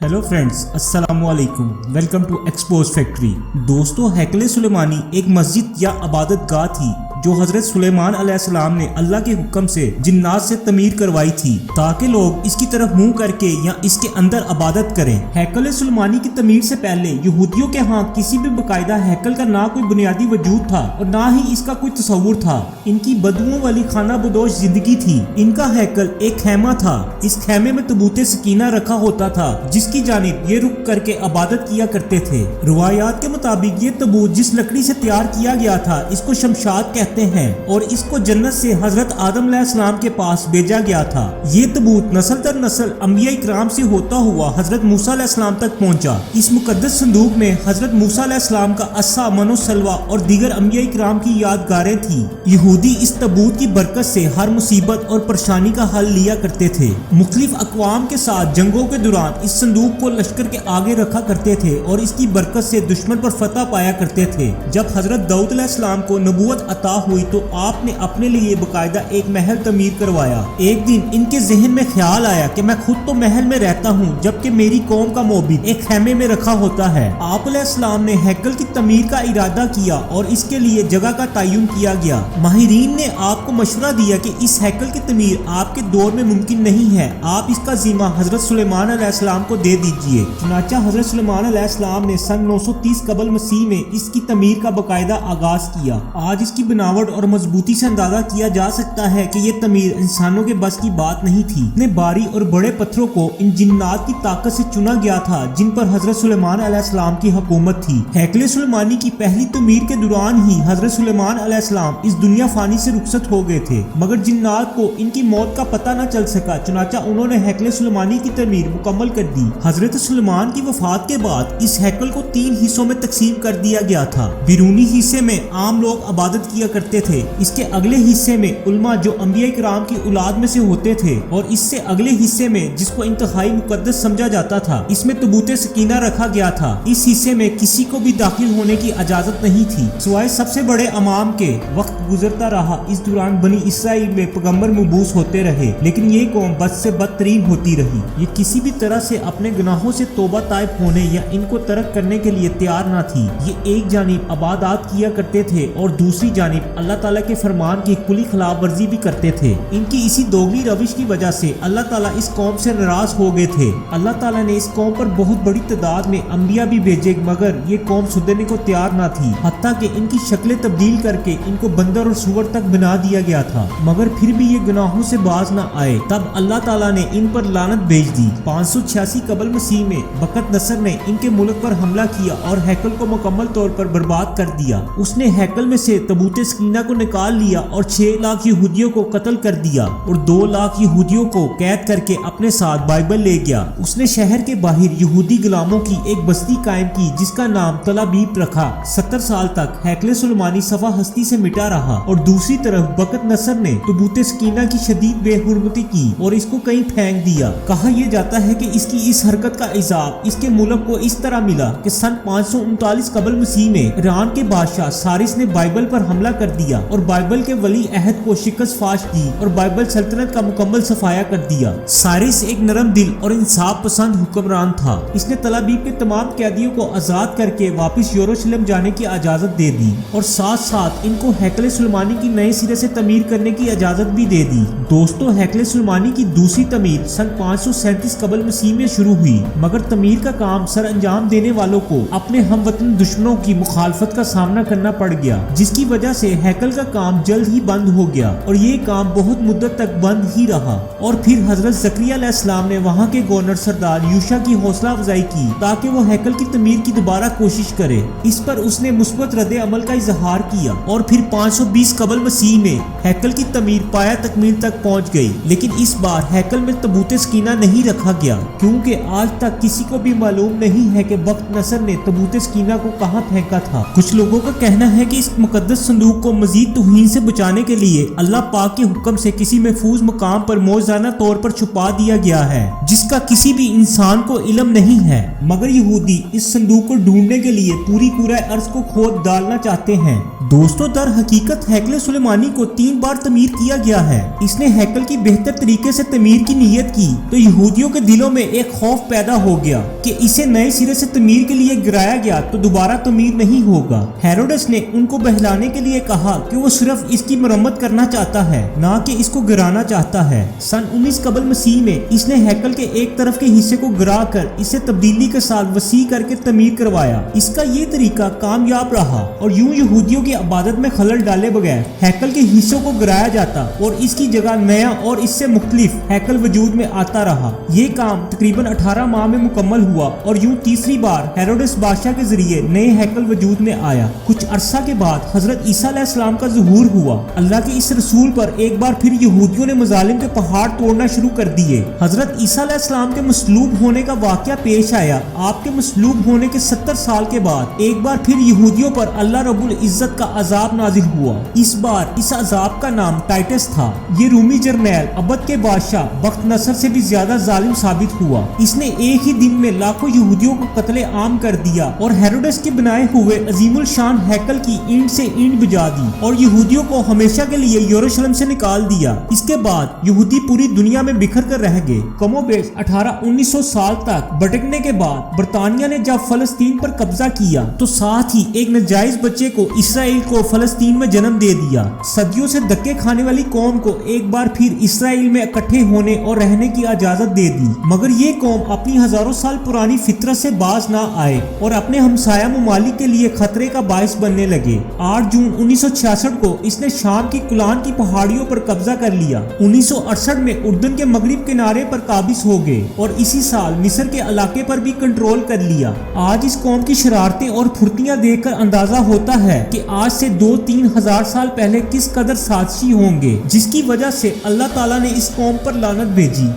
Hello friends, अस्सलाम वालेकुम। Welcome to expose factory. दोस्तों, हैकल सुलेमानी एक मस्जिद या इबादत गाह थी जो हजरत सुलेमान अलैहिस्सलाम ने अल्लाह के हुक्म से जिन्नात से तमीर करवाई थी ताकि लोग इसकी तरफ मुंह करके या इसके अंदर इबादत करें। हैकल सुलेमानी की तमीर से पहले यहूदियों के यहाँ किसी भी बाकायदा हैकल का ना कोई बुनियादी वजूद था और ना ही इसका कोई तस्वुर था। इनकी बदबुओं वाली खाना बदोश जिंदगी थी। इनका हैकल एक खैमा था। इस खैमे में तबूत सकीना रखा होता था जिसकी जानिब ये रुक करके इबादत किया करते थे। रिवायात के मुताबिक ये तबूत जिस लकड़ी से तैयार किया गया था इसको शमशाद कहते हैं और इसको जन्नत से हजरत आदम अलैहिस्सलाम के पास भेजा गया था। ये तबूत नस्ल दर नस्ल अंबिया इकराम से होता हुआ हजरत मूसा अलैहिस्सलाम तक पहुंचा। इस मुकद्दस संदूक में हजरत मूसा अलैहिस्सलाम का अस्सा, मनो, सलवा और दीगर अंबिया इकराम की यादगारें थी। यहूदी इस तबूत की बरकत से हर मुसीबत और परेशानी का हल लिया करते थे। मुख्तलिफ अक़वाम के साथ जंगों के दौरान इस संदूक को लश्कर के आगे रखा करते थे और इसकी बरकत से दुश्मन पर फतह पाया करते थे। जब हजरत दाऊद अलैहिस्सलाम को नबूवत अता हुई तो आपने अपने लिए बकायदा एक महल तमीर करवाया। एक दिन इनके जहन में ख्याल आया कि मैं खुद तो महल में रहता हूँ जबकि मेरी कौम का मोबिद एक खैमे में रखा होता है। आप अलैहिस्सलाम ने हैकल की तमीर का इरादा किया और इसके लिए जगह का तयन किया गया। माहिरीन ने आपको मशवरा दिया कि इस हैकल की तमीर आपके दौर में मुमकिन नहीं है, आप इसका जिम्मा हजरत सुलेमान अलैहिस्सलाम को दे दीजिए। चुनाचा हजरत सुलेमान अलैहिस्सलाम ने सन 930 कबल मसीह में इसकी तमीर का बकायदा आगाज किया। आज इसकी बनावट और मजबूती से अंदाजा किया जा सकता है कि ये तमीर इंसानों के बस की बात नहीं थी। इतने भारी और बड़े पत्थरों को इन जिन्नात की ताकत से चुना गया था जिन पर हजरत सुलेमान अलैहिस्सलाम की हुकूमत थी। हैकल सुलेमानी की पहली तमीर के दौरान ही हजरत सुलेमान अलैहिस्सलाम इस दुनिया फानी से रुखसत हो गए थे, मगर जिन्नात को इनकी मौत का पता न चल सका। चुनाचा उन्होंने हैकल सुलेमानी की तमीर मुकम्मल कर दी। हजरत सुलेमान की वफात के बाद इस हैकल को 3 हिस्सों में तकसीम कर दिया गया था। बिरूनी हिस्से में आम लोग इबादत किया करते थे। इसके अगले हिस्से में उलमा जो अंबिया इकराम की औलाद में से होते थे और इससे अगले हिस्से में जिसको इंतहाई मुकद्दस समझा जाता था इसमें तबूत सकीना रखा गया था। इस हिस्से में किसी को भी दाखिल होने की इजाजत नहीं थी सिवाय सबसे बड़े अमाम के। वक्त गुजरता रहा, इस दौरान बनी इसराइल में पैगंबर मबूस होते रहे, लेकिन ये कौम बद से बदतरीन होती रही। ये किसी भी तरह से अपने गुनाहों से तौबा ताइब होने या इनको तर्क करने के लिए तैयार न थी। ये एक जानिब इबादत किया करते थे और दूसरी जानिब अल्लाह ताला के फरमान की कुली खिलाफ वर्जी भी करते थे। इनकी इसी दोगली रविश की वजह से अल्लाह ताला इस कौम से नाराज हो गए थे। अल्लाह ताला ने इस कौम पर बहुत बड़ी तादाद में अंबिया भी भेजे, मगर ये कौम सुधरने को तैयार न थी। हत्ता कि इनकी शक्लें तब्दील करके इनको बंदर और सूअर तक बना दिया गया था, मगर फिर भी ये गुनाहों से बाज न आए। तब अल्लाह ताला ने इन पर लानत भेज दी। 586 कबल मसीह में बकत नसर ने इनके मुल्क पर हमला किया और हैकल को मुकम्मल तौर पर बर्बाद कर दिया। उसने हैकल में से तबूत सकीना को निकाल लिया और 6 लाख यहूदियों को कत्ल कर दिया और 2 लाख यहूदियों को कैद करके अपने साथ बाइबल ले गया। उसने शहर के बाहर यहूदी गुलामों की एक बस्ती कायम की जिसका नाम तलाबीब रखा। 70 साल तक हैकल सुलेमानी सफा हस्ती से मिटा रहा और दूसरी तरफ बकत नसर ने तबूत सकीना की शदीद बेहुरमती की और इसको कहीं फेंक दिया। कहा यह जाता है कि इसकी इस हरकत का इजाब इसके मुल्क को इस तरह मिला कि सन 539 कबल मसीह में ईरान के बादशाह सारिस ने बाइबल पर हमला कर दिया और बाइबल के वली अहद को शिकस्त फाश दी और बाइबल सल्तनत का मुकम्मल सफाया कर दिया। सारिस एक नरम दिल और इंसाफ पसंद हुक्मरान था। इसने तलाबीब के तमाम कैदियों को आजाद करके वापस यरूशलेम जाने की इजाजत दे दी और साथ साथ इनको हैकल सुलेमानी की नए सिरे से तमीर करने की इजाजत भी दे दी। दोस्तों, हैकल सुलेमानी की दूसरी तमीर सन 537 कबल मसीह में शुरू हुई, मगर तमीर का काम सर अंजाम देने वालों को अपने हमवतन दुश्मनों की मुखालफत का सामना करना पड़ गया, जिसकी वजह से हैकल का काम जल्द ही बंद हो गया और ये काम बहुत मुद्दत तक बंद ही रहा। और फिर हजरत ज़करिया अलैहिस्सलाम ने वहाँ के गवर्नर सरदार यूशा की हौसला अफजाई की ताकि वो हैकल की तमीर की दोबारा कोशिश करे। इस पर उसने मुस्बत रद्द अमल का इजहार किया और फिर 520 कबल मसीह में हैकल की तमीर पाया तकमील तक पहुँच गई। लेकिन इस बार हैकल में तबूत सकीना नहीं रखा गया क्योंकि आज तक किसी को भी मालूम नहीं है कि बकत नसर ने तबूत सकीना को कहाँ फेंका था। कुछ लोगों का कहना है कि इस मुकद्दस संदूक मखलूक को मजीद तौहीन से बचाने के लिए अल्लाह पाक के हुक्म से किसी महफूज मकाम पर मौजूदा तौर पर छुपा दिया गया है, जिसका किसी भी इंसान को इल्म नहीं है। मगर यहूदी इस संदूक को ढूंढने के लिए पूरा अर्ज को खोद डालना चाहते हैं। दोस्तों, दर हकीकत हैकल सुलेमानी को 3 बार तमीर किया गया है। इसने हैकल की बेहतर तरीके से तमीर की नीयत की तो यहूदियों के दिलों में एक खौफ पैदा हो गया कि इसे नए सिरे से तमीर के लिए गिराया गया तो दोबारा तमीर नहीं होगा। हेरोडस ने उनको बहलाने के लिए कहा कि वो सिर्फ इसकी मरम्मत करना चाहता है, ना कि इसको गिराना चाहता है। सन 19 कबल मसीह में इसने हैकल के एक तरफ के हिस्से को गिरा कर इसे तब्दीली के साथ वसी करके तमीर करवाया। इसका ये तरीका कामयाब रहा और यूं यहूदियों की इबादत में खलल डाले बगैर हैकल के हिस्सों को गिराया जाता और इसकी जगह नया और इससे मुख्तलिफ हैकल वजूद में आता रहा। ये काम तकरीबन 18 माह में मुकम्मल हुआ और यूं तीसरी बार हेरोडेस बादशाह के जरिए नए हैकल वजूद में आया। कुछ अरसा के बाद हजरत ईसा अलैहिस्सलाम का ज़ुहूर हुआ। अल्लाह के इस रसूल पर एक बार फिर यहूदियों ने मजालिम के पहाड़ तोड़ना शुरू कर दिए। हजरत ईसा अलैहिस्सलाम के मसलूब होने का वाक़या पेश आया। आपके मसलूब होने के 70 साल के बाद एक बार फिर यहूदियों पर अल्लाह रब्बुल इज्जत का अजाब नाजिल हुआ। इस बार इस अजाब का नाम टाइटस था। ये रूमी जर्नैल अबद के बादशाह बख्त नसर से भी ज्यादा जालिम साबित हुआ। इसने एक ही दिन में लाखों यहूदियों को कत्ले आम कर दिया और हेरोडेस के बनाए हुए अजीमुल शान हैकल की ईंट से ईंट बजा दी और यहूदियों को हमेशा के लिए यरूशलेम से निकाल दिया। इसके बाद यहूदी पूरी दुनिया में बिखर कर रह गए। कमोबेश 1800-1900 साल तक भटकने के बाद बरतानिया ने जब फलस्तीन पर कब्जा किया तो साथ ही एक नाजायज बच्चे को इसराइल को फलस्तीन में जन्म दे दिया। सदियों से धक्के खाने वाली कौम को एक बार फिर इसराइल में इकट्ठे होने और रहने की इजाजत दे दी। मगर ये कौम अपनी हजारों साल पुरानी फितरत से बाज ना आए और अपने हमसाया ममालिक के लिए खतरे का बाइस बनने लगे। 8 जून 1966 को इसने शाम की कुलान की पहाड़ियों पर कब्जा कर लिया। 1968 में उर्दन के मगरिब किनारे पर काबिज हो गए और इसी साल मिस्र के इलाके पर भी कंट्रोल कर लिया। आज इस कौम की शरारतें और फुर्तियां देखकर अंदाजा होता है कि आज से 2-3 हजार साल पहले किस कदर साजिशी होंगे, जिसकी वजह से अल्लाह ताला ने इस कौम पर लानत भेजी।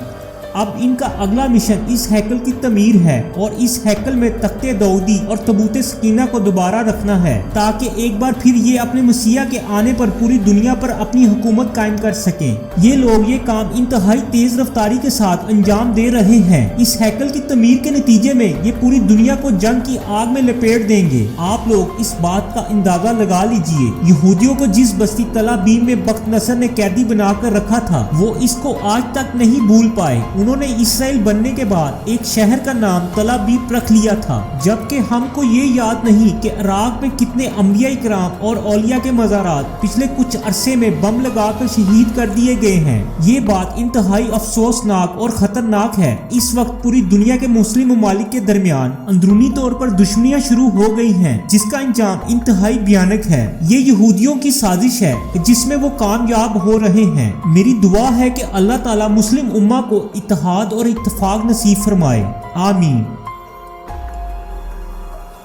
अब इनका अगला मिशन इस हैकल की तमीर है और इस हैकल में तख्ते दाऊदी और तबूत सकीना को दोबारा रखना है ताकि एक बार फिर ये अपने मसीहा के आने पर पूरी दुनिया पर अपनी हुकूमत कायम कर सकें। ये लोग ये काम इंतहाई तेज रफ्तारी के साथ अंजाम दे रहे हैं। इस हैकल की तमीर के नतीजे में ये पूरी दुनिया को जंग की आग में लपेट देंगे। आप लोग इस बात का अंदाजा लगा लीजिए। यहूदियों को जिस बस्ती तल अबीब में बख्त नसर ने कैदी बनाकर रखा था वो इसको आज तक नहीं भूल पाए। उन्होंने इसराइल बनने के बाद एक शहर का नाम तल अबीब रख लिया था, जबकि हमको ये याद नहीं कि इराक में कितने अंबिया इकराम और औलिया के मज़ारात पिछले कुछ अरसे में बम लगाकर शहीद कर दिए गए हैं। ये बात इंतहाई अफसोसनाक और खतरनाक है। इस वक्त पूरी दुनिया के मुस्लिम ममालिक के दरमियान अंदरूनी तौर पर दुश्मनियां शुरू हो गई हैं, जिसका अंजाम इंतहाई भयानक है। ये यहूदियों की साजिश है जिसमें वो कामयाब हो रहे हैं। मेरी दुआ है कि अल्लाह ताला मुस्लिम उम्मा को इत्तेहाद और इत्तेफाक नसीब फरमाए। आमीन।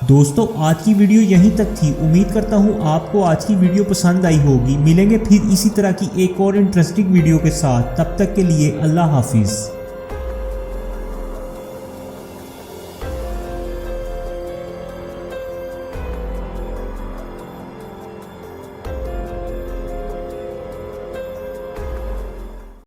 दोस्तों, आज की वीडियो यहीं तक थी। उम्मीद करता हूँ आपको आज की वीडियो पसंद आई होगी। मिलेंगे फिर इसी तरह की एक और इंटरेस्टिंग वीडियो के साथ। तब तक के लिए अल्लाह हाफिज।